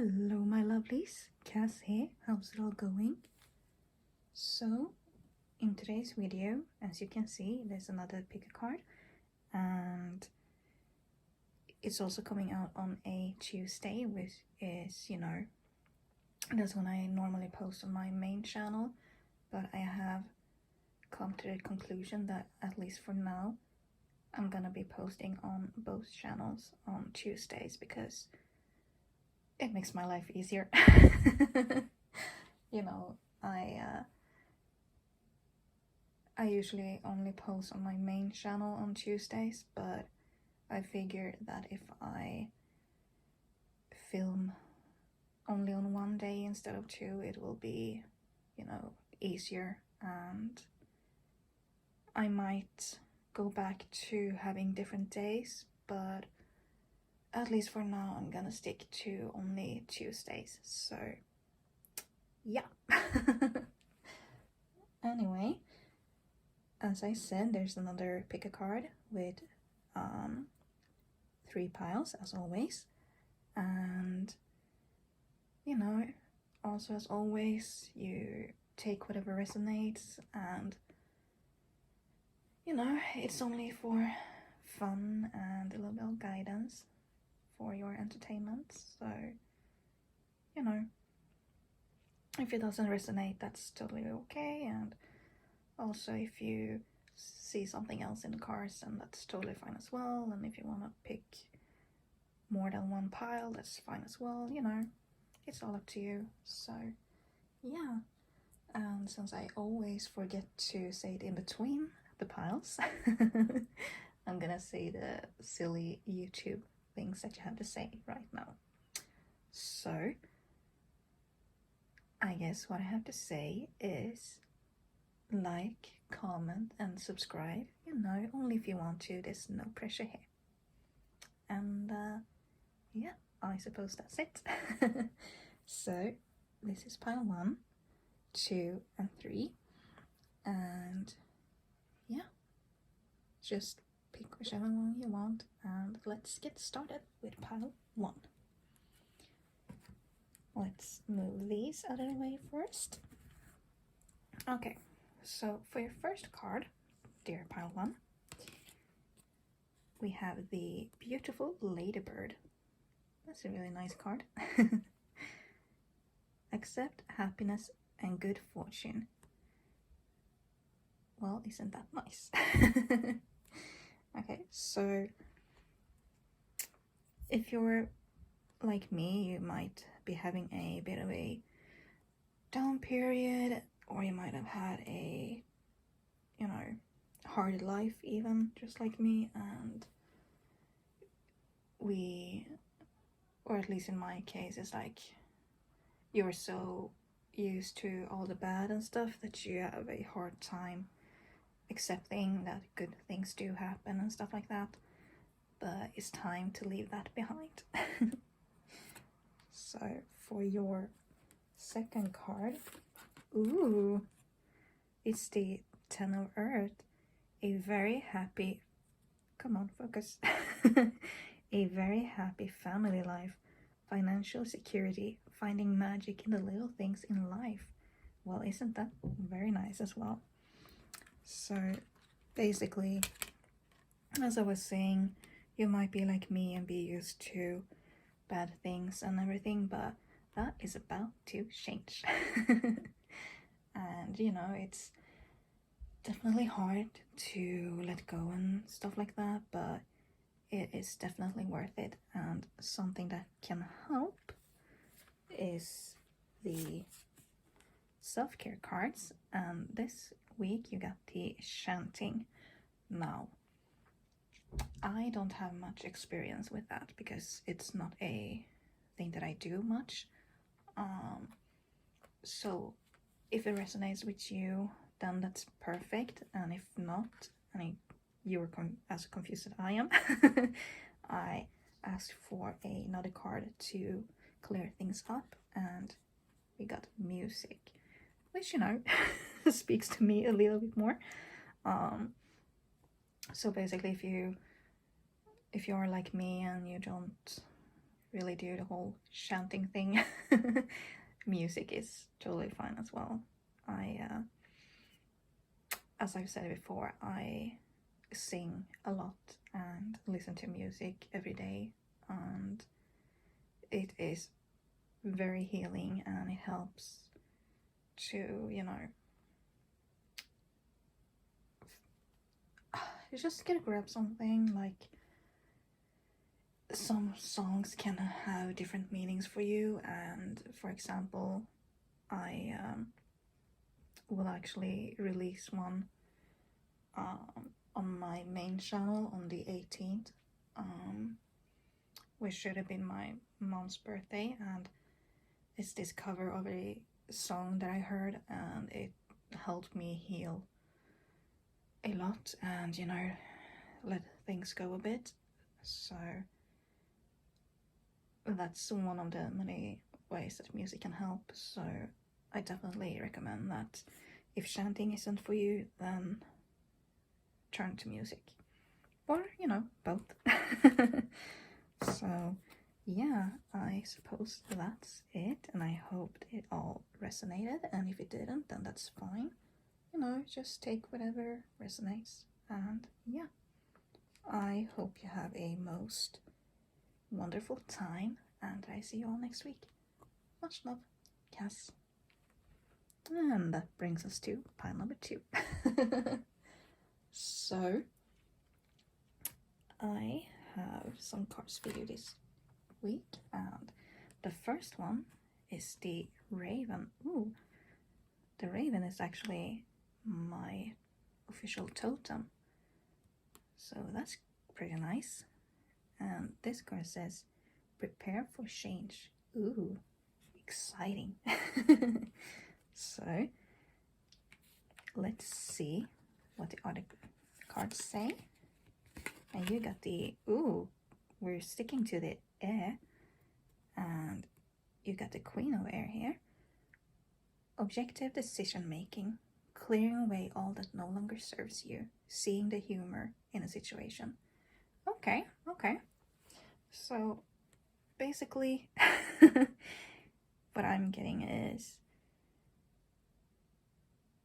Hello my lovelies, Cass here, how's it all going? So, in today's video, as you can see, there's another pick a card, and it's also coming out on a Tuesday, which is, that's when I normally post on my main channel, but I have come to the conclusion that, at least for now, I'm gonna be posting on both channels on Tuesdays because it makes my life easier. I usually only post on my main channel on Tuesdays, but I figured that if I film only on one day instead of two, it will be, easier, and I might go back to having different days, but at least for now I'm gonna stick to only Tuesdays, so yeah. Anyway, as I said, there's another pick a card with 3 piles as always, and also as always, you take whatever resonates, and it's only for fun and a little bit of guidance for your entertainment, so if it doesn't resonate, that's totally okay, and also if you see something else in the cards, then that's totally fine as well, and if you want to pick more than one pile, that's fine as well, it's all up to you. So yeah, and since I always forget to say it in between the piles, I'm gonna say the silly YouTube things that you have to say right now. So I guess what I have to say is like, comment and subscribe, only if you want to, there's no pressure here. And yeah, I suppose that's it. So this is pile 1, 2 and 3, and yeah, just pick whichever one you want, and let's get started with pile 1. Let's move these out of the way first. Okay, so for your first card, dear pile 1, we have the beautiful ladybird. That's a really nice card. Accept happiness and good fortune. Well, isn't that nice? Okay, so if you're like me, you might be having a bit of a down period, or you might have had a hard life, even just like me, and or at least in my case, it's like you're so used to all the bad and stuff that you have a hard time accepting that good things do happen and stuff like that, but it's time to leave that behind. So for your second card, ooh, it's the 10 of Earth, a very happy, come on, focus, a very happy family life, financial security, finding magic in the little things in life. Well, isn't that very nice as well? So basically, as I was saying, you might be like me and be used to bad things and everything, but that is about to change. And it's definitely hard to let go and stuff like that, but it is definitely worth it, and something that can help is the self-care cards, and this week you got the chanting. Now, I don't have much experience with that because it's not a thing that I do much, so if it resonates with you, then that's perfect, and if not, you're as confused as I am, I asked for another card to clear things up, and we got music, which speaks to me a little bit more. So basically, if you're like me and you don't really do the whole chanting thing. Music is totally fine as well. As I've said before, I sing a lot and listen to music every day, and it is very healing, and it helps to, you know, you just gotta grab something. Like, some songs can have different meanings for you, and for example, I will actually release one on my main channel on the 18th, which should have been my mom's birthday, and it's this cover of a song that I heard, and it helped me heal a lot and, you know, let things go a bit. So that's one of the many ways that music can help. So I definitely recommend that. If chanting isn't for you, then turn to music, or, you know, both. So yeah, I suppose that's it, and I hoped it all resonated, and if it didn't, then that's fine. You know, just take whatever resonates, and yeah, I hope you have a most wonderful time, and I see you all next week. Much love, Cass. And that brings us to pile number 2. So I have some cards for you this week, and the first one is the Raven. Ooh, the Raven is actually my official totem, so that's pretty nice. And this card says, prepare for change. Ooh, exciting. So let's see what the other cards say. And you got the, ooh, we're sticking to the air, and you got the Queen of Air here. Objective decision making, clearing away all that no longer serves you, seeing the humor in a situation. Okay. So basically, what I'm getting is,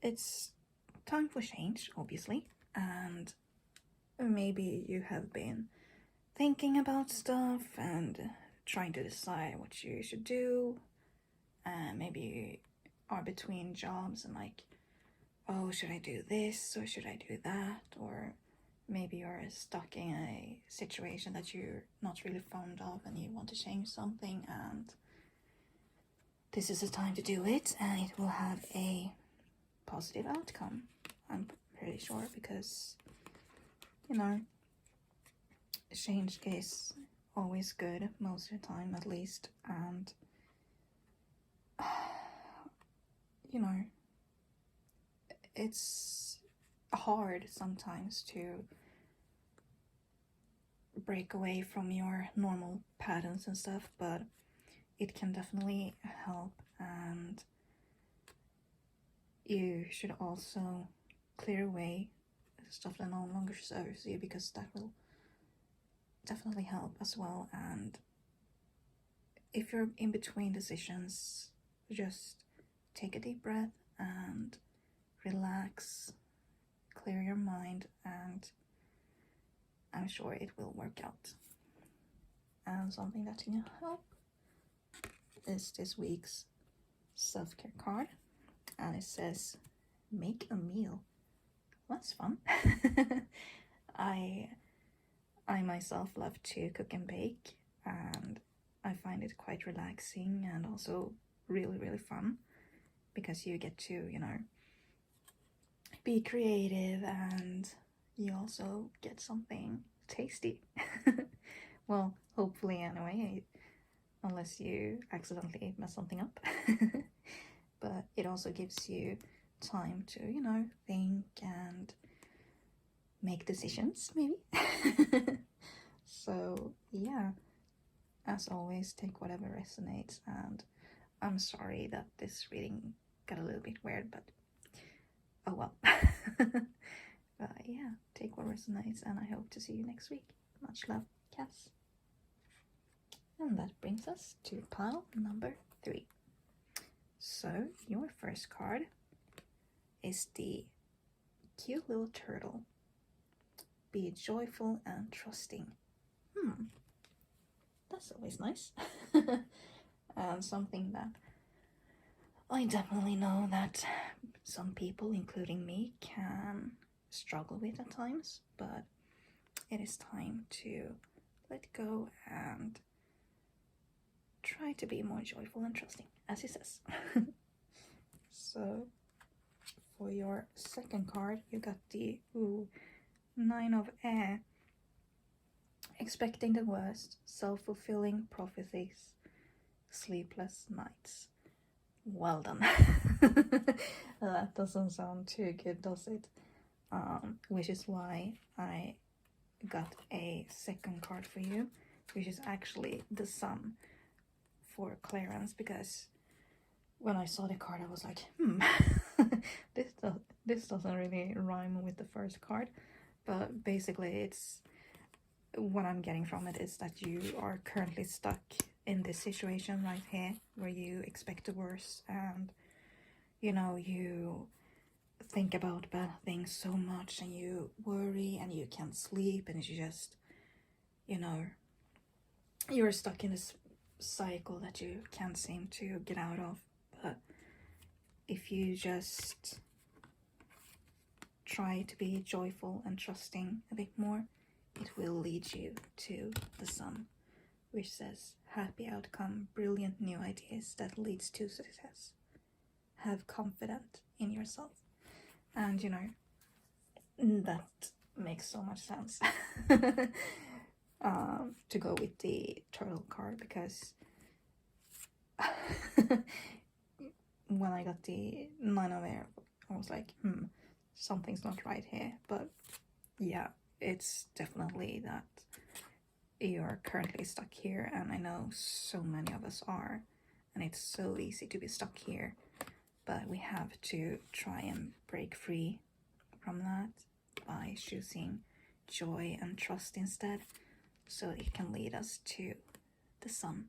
it's time for change, obviously, and maybe you have been thinking about stuff and trying to decide what you should do, and maybe you are between jobs and like, oh, should I do this or should I do that? Or maybe you're stuck in a situation that you're not really fond of and you want to change something, and this is the time to do it, and it will have a positive outcome, I'm pretty sure, because, you know, change is always good, most of the time at least, and you know, it's hard sometimes to break away from your normal patterns and stuff, but it can definitely help, and you should also clear away stuff that no longer serves you, because that will definitely help as well. And if you're in between decisions, just take a deep breath and relax, clear your mind, and I'm sure it will work out. And something that can help is this week's self-care card, and it says, make a meal. That's fun. I myself love to cook and bake, and I find it quite relaxing and also really, really fun, because you get to, you know, be creative, and you also get something tasty. Well, hopefully anyway, unless you accidentally mess something up. But it also gives you time to, you know, think and make decisions, maybe. So yeah, as always, take whatever resonates, and I'm sorry that this reading got a little bit weird, but oh well. But yeah, take what resonates, and I hope to see you next week. Much love, Cass. And that brings us to pile number 3. So your first card is the cute little turtle. Be joyful and trusting. That's always nice. And something that I definitely know that some people, including me, can struggle with at times, but it is time to let go and try to be more joyful and trusting, as he says. So for your second card, you got the 9 of air. Expecting the worst, self-fulfilling prophecies, sleepless nights. Well done. That doesn't sound too good, does it? Which is why I got a second card for you, which is actually the Sun for Clarence, because when I saw the card I was like, this doesn't really rhyme with the first card, but basically it's what I'm getting from it is that you are currently stuck in this situation right here where you expect the worst, and you think about bad things so much and you worry and you can't sleep, and you just you're stuck in this cycle that you can't seem to get out of. But if you just try to be joyful and trusting a bit more, it will lead you to the Sun, which says happy outcome, brilliant new ideas that leads to success. Have confidence in yourself. And that makes so much sense. To go with the turtle card, because when I got the 9 of air, I was like, something's not right here. But yeah, it's definitely that you're currently stuck here, and I know so many of us are, and it's so easy to be stuck here, but we have to try and break free from that by choosing joy and trust instead, so it can lead us to the Sun.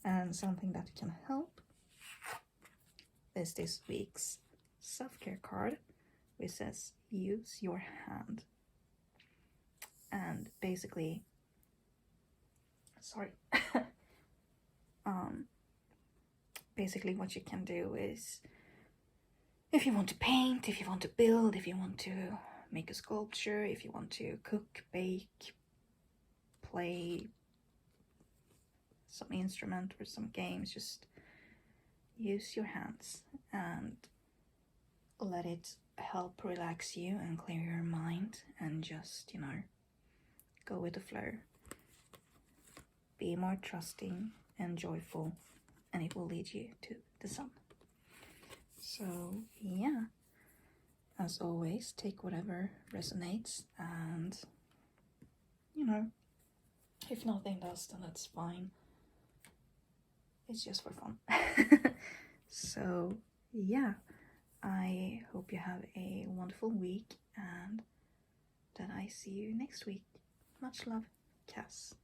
And something that can help is this week's self-care card, which says use your hand. And basically, basically what you can do is, if you want to paint, if you want to build, if you want to make a sculpture, if you want to cook, bake, play some instrument or some games, just use your hands and let it help relax you and clear your mind, and just go with the flow. Be more trusting and joyful, and it will lead you to the Sun. So yeah, as always, take whatever resonates, and if nothing does, then that's fine. It's just for fun. So yeah, I hope you have a wonderful week, and that I see you next week. Much love, Cass.